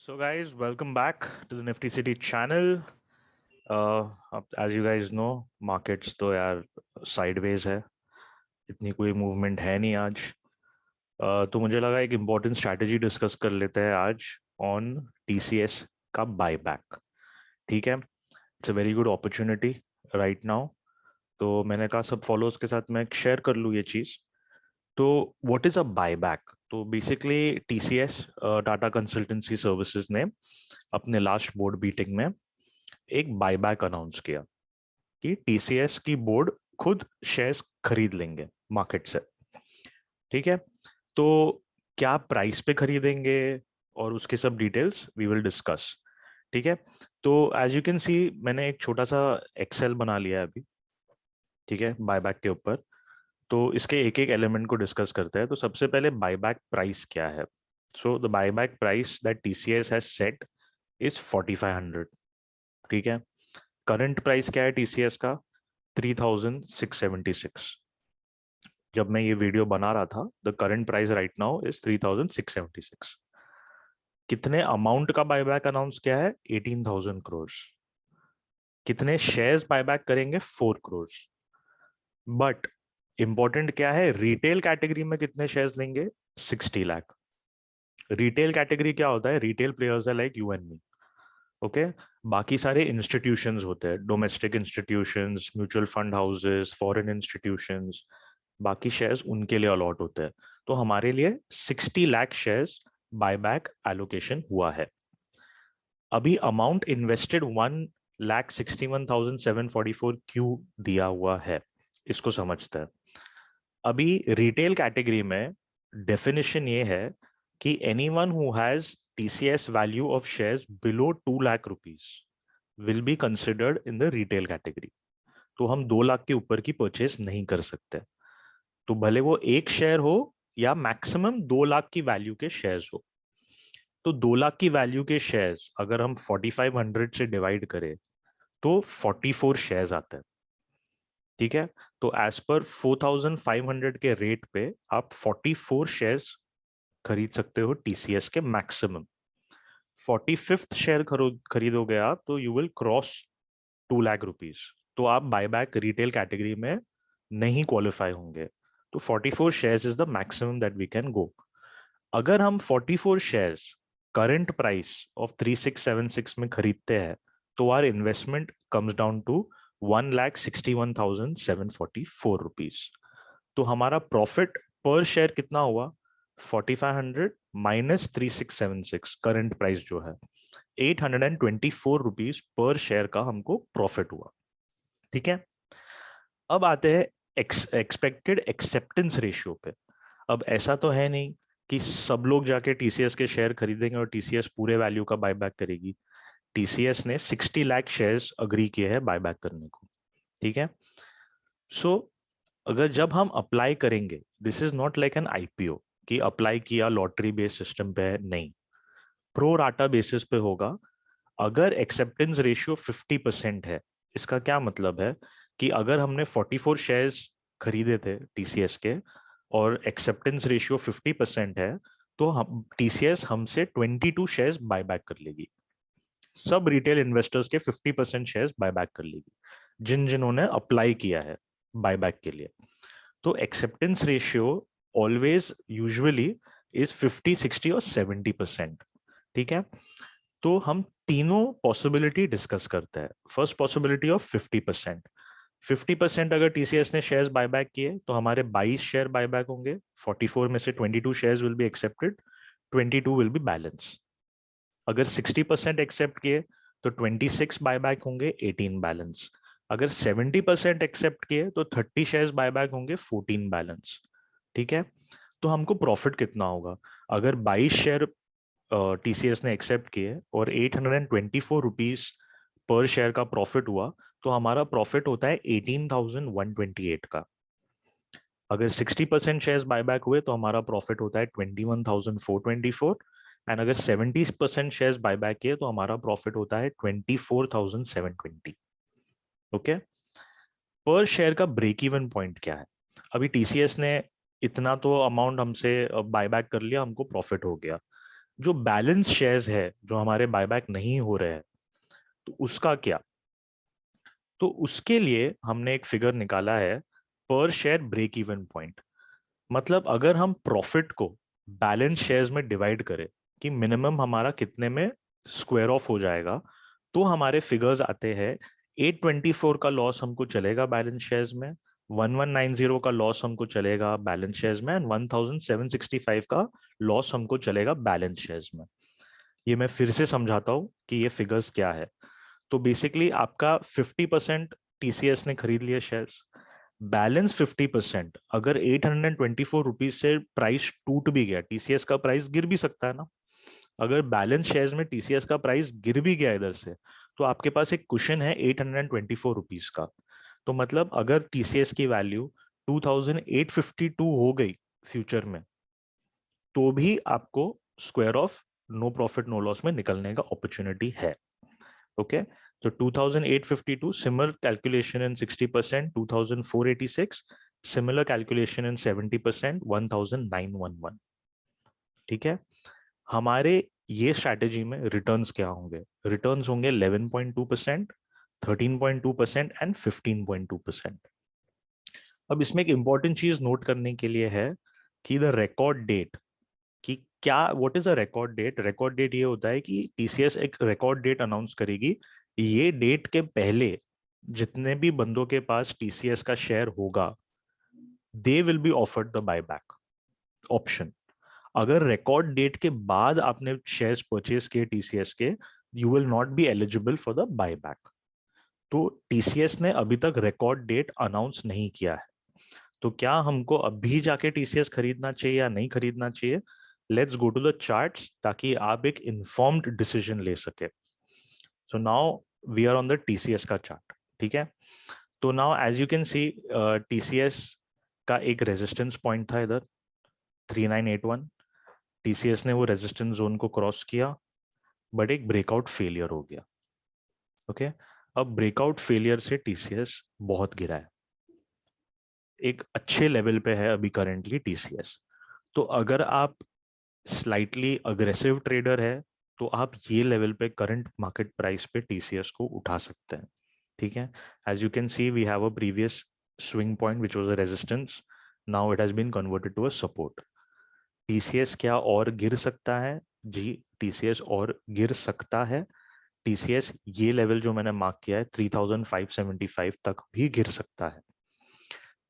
So guys, welcome back to the Nifty City channel. As you guys know, markets तो यार sideways है, इतनी कोई movement है नहीं आज. तो मुझे लगा एक important strategy discuss कर लेते हैं आज on TCS का buyback. ठीक है? It's a very good opportunity right now. तो मैंने कहा सब followers के साथ मैं share कर लूँ ये चीज़. तो व्हाट इज अ बायबैक? तो basically TCS Tata consultancy services ने अपने लास्ट बोर्ड मीटिंग में एक बायबैक अनाउंस किया कि टीसीएस की बोर्ड खुद शेयर्स खरीद लेंगे मार्केट से. ठीक है, तो क्या प्राइस पे खरीदेंगे और उसके सब डिटेल्स वी विल डिस्कस. ठीक है, तो एज यू कैन सी मैंने एक छोटा सा एक्सेल बना लिया है अभी. ठीक है, बायबैक के ऊपर. तो इसके एक एक एलिमेंट को डिस्कस करते हैं. तो सबसे पहले बायबैक प्राइस क्या है. So the buyback price that TCS has set is 4500. ठीक है, करंट प्राइस क्या है टीसीएस का? 3676. जब मैं ये वीडियो बना रहा था the current price right now is 3676. कितने अमाउंट का बायबैक अनाउंस किया है? 18,000 करोड़. कितने शेयर्स बायबैक करेंगे? 4 करोड़. बट इंपॉर्टेंट क्या है, रिटेल कैटेगरी में कितने शेयर्स लेंगे? 60 लाख. रिटेल कैटेगरी क्या होता है? रिटेल प्लेयर्स है like you and me. Okay, बाकी सारे इंस्टीट्यूशंस होते हैं, domestic institutions, mutual fund houses, foreign institutions. बाकी शेयर्स उनके लिए अलॉट होते हैं. तो हमारे लिए 60 लाख शेयर्स बायबैक एलोकेशन हुआ है. अभी अमाउंट इन्वेस्टेड 1,61,744 क्यों दिया हुआ है, इसको समझते हैं. अभी रिटेल कैटेगरी में डेफिनेशन ये है कि anyone who has TCS value of shares below 2 lakh rupees will be considered in the retail category. तो हम 2 लाख के ऊपर की परचेस नहीं कर सकते. तो भले वो एक शेयर हो या मैक्सिमम 2 लाख की वैल्यू के शेयर्स हो. तो 2 लाख की वैल्यू के शेयर्स अगर हम 4500 से डिवाइड करें तो 44 शेयर्स आते हैं. ठीक है, तो एज पर 4500 के रेट पे आप 44 शेयर्स खरीद सकते हो टीसीएस के मैक्सिमम. 45th शेयर खरीदोगे आप तो you will cross 2 lakh rupees. तो आप बायबैक रिटेल कैटेगरी में नहीं क्वालिफाई होंगे. तो 44 shares is the maximum that we can go. अगर हम 44 शेयर्स करंट प्राइस ऑफ 3676 में खरीदते हैं तो our investment comes down to 1,61,744 rupees. तो हमारा प्रॉफिट पर शेयर कितना हुआ? 4500 माइनस 3676 करंट प्राइस जो है 824 रुपीज पर शेयर का हमको प्रॉफिट हुआ. ठीक है, अब आते हैं एक्सपेक्टेड एक्सेप्टेंस रेशियो पे. अब ऐसा तो है नहीं कि सब लोग जाके टीसीएस के शेयर खरीदेंगे और टीसीएस पूरे वैल्यू का बायबैक करेगी. टीसीएस ने 60 लाख शेयर्स अग्री किए हैं बायबैक करने को. ठीक है, सो अगर जब हम अप्लाई करेंगे, this is not like an IPO कि अप्लाई किया लॉटरी बेस्ड सिस्टम पे है, नहीं, प्रो राटा बेसिस पे होगा. अगर एक्सेप्टेंस रेशियो 50% है, इसका क्या मतलब है कि अगर हमने 44 शेयर्स खरीदे थे टीसीएस के और एक्सेप्टेंस रेशियो 50% है तो हम टीसीएस हमसे 22 शेयर्स बायबैक कर लेगी. सब रिटेल इन्वेस्टर्स के 50% शेयर्स बायबैक कर लेगी जिन जिन्होंने अप्लाई किया है बायबैक के लिए. तो acceptance ratio always usually is 50, 60 और 70%. ठीक है, तो हम तीनों पॉसिबिलिटी डिस्कस करते हैं. First possibility of 50%. 50% अगर टीसीएस ने शेयर्स बायबैक किए तो हमारे 22 शेयर बायबैक होंगे. 44 में से 22 shares will be accepted, 22 will be balance. अगर 60% एक्सेप्ट किए तो 26 बायबैक होंगे, 18 बैलेंस. अगर 70% एक्सेप्ट किए तो 30 शेयर्स बायबैक होंगे, 14 बैलेंस. ठीक है, तो हमको प्रॉफिट कितना होगा? अगर 22 शेयर टीसीएस ने एक्सेप्ट किए और 824 रुपीज पर शेयर का प्रॉफिट हुआ तो हमारा प्रॉफिट होता है 18,128 का. अगर 60% शेयर्स बायबैक हुए तो हमारा प्रॉफिट होता है 21,424. एंड अगर 70% शेयर्स बायबैक किए तो हमारा प्रॉफिट होता है 24,720. ओके, पर शेयर का ब्रेक इवन पॉइंट क्या है? अभी टीसीएस ने इतना तो अमाउंट हमसे बायबैक कर लिया, हमको प्रॉफिट हो गया. जो बैलेंस शेयर्स है जो हमारे बायबैक नहीं हो रहे हैं, तो उसका क्या? तो उसके लिए हमने एक फिगर निकाला है, पर शेयर ब्रेक इवन पॉइंट। मतलब अगर हम प्रॉफिट को बैलेंस शेयर्स में डिवाइड करें कि मिनिमम हमारा कितने में स्क्वायर ऑफ हो जाएगा, तो हमारे फिगर्स आते हैं 824 का लॉस हमको चलेगा बैलेंस शेयर्स में, 1190 का लॉस हमको चलेगा बैलेंस शेयर्स में, एंड 1765 का लॉस हमको चलेगा बैलेंस शेयर्स में। ये मैं फिर से समझाता हूँ कि ये फिगर्स क्या है। तो बेसिकली आपका 50% टीसीएस ने खरीद लिया शेयर्स, बैलेंस 50% अगर 824 रुपीज से प्राइस टूट भी गया, टीसीएस का प्राइस गिर भी सकता है ना, अगर बैलेंस शेयर्स में टीसीएस का प्राइस गिर भी गया इधर से, तो आपके पास एक क्वेश्चन है 824 रुपीज का। तो मतलब अगर टीसीएस की वैल्यू 2852 हो गई फ्यूचर में, तो भी आपको square off no profit no loss में निकलने का अपॉर्चुनिटी है। Okay, so 2852, similar calculation in 60%, 2486, similar calculation in 70%, 1911। ठीक है, हमारे ये स्ट्रैटेजी में रिटर्न्स क्या होंगे? रिटर्न्स होंगे 11.2%, 13.2% एंड 15.2%। अब इसमें एक इंपॉर्टेंट चीज नोट करने के लिए है कि द रिकॉर्ड डेट, कि क्या what is a record date. Record date ये होता है कि टीसीएस एक रिकॉर्ड डेट अनाउंस करेगी, ये डेट के पहले जितने भी बंदों के पास टीसीएस का शेयर होगा, they will be offered the buyback option. अगर रिकॉर्ड डेट के बाद आपने शेयर्स परचेज किए टीसीएस के, you will not be eligible for the buyback. तो टीसीएस ने अभी तक रिकॉर्ड डेट अनाउंस नहीं किया है। तो क्या हमको अभी जाके टीसीएस खरीदना चाहिए या नहीं खरीदना चाहिए? Let's go to the charts ताकि आप एक इन्फॉर्म्ड डिसीजन ले सके। So now we are on the TCS का चार्ट। ठीक है, तो now as you can see TCS का एक रेजिस्टेंस पॉइंट था इधर 3981। टीसीएस ने वो रेजिस्टेंस जोन को क्रॉस किया, बट एक ब्रेकआउट फेलियर हो गया। ओके, अब ब्रेकआउट फेलियर से टीसीएस बहुत गिरा है, एक अच्छे लेवल पे है अभी करेंटली टीसीएस। तो अगर आप स्लाइटली अग्रेसिव ट्रेडर है, तो आप ये लेवल पे करंट मार्केट प्राइस पे टीसीएस को उठा सकते हैं। ठीक है, as you can see we have a previous swing point which was a resistance, now it has been converted to a support. TCS क्या और गिर सकता है? जी, टीसीएस और गिर सकता है। टीसीएस ये लेवल जो मैंने मार्क किया है 3575 तक भी गिर सकता है।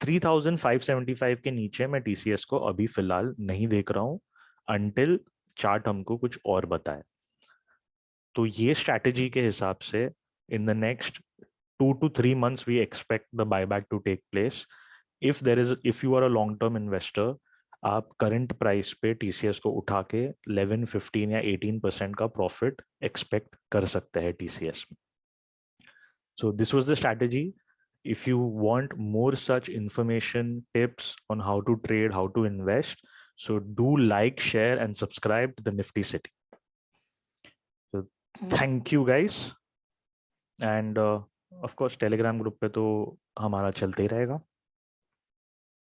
3575 के नीचे मैं टीसीएस को अभी फिलहाल नहीं देख रहा हूं, अंटिल चार्ट हमको कुछ और बताए। तो ये स्ट्रैटेजी के हिसाब से in the next 2 to 3 months we expect the buyback to take place. If you are a long term investor, आप करंट प्राइस पे टीसीएस को उठा के 11, 15 या 18% का प्रॉफिट एक्सपेक्ट कर सकते हैं टीसीएस में। So this was the strategy. If you want more such information, tips on how to trade, how to invest, so do like, share, and subscribe to the Nifty City. So thank you guys, and of course Telegram group पे तो हमारा चलते ही रहेगा।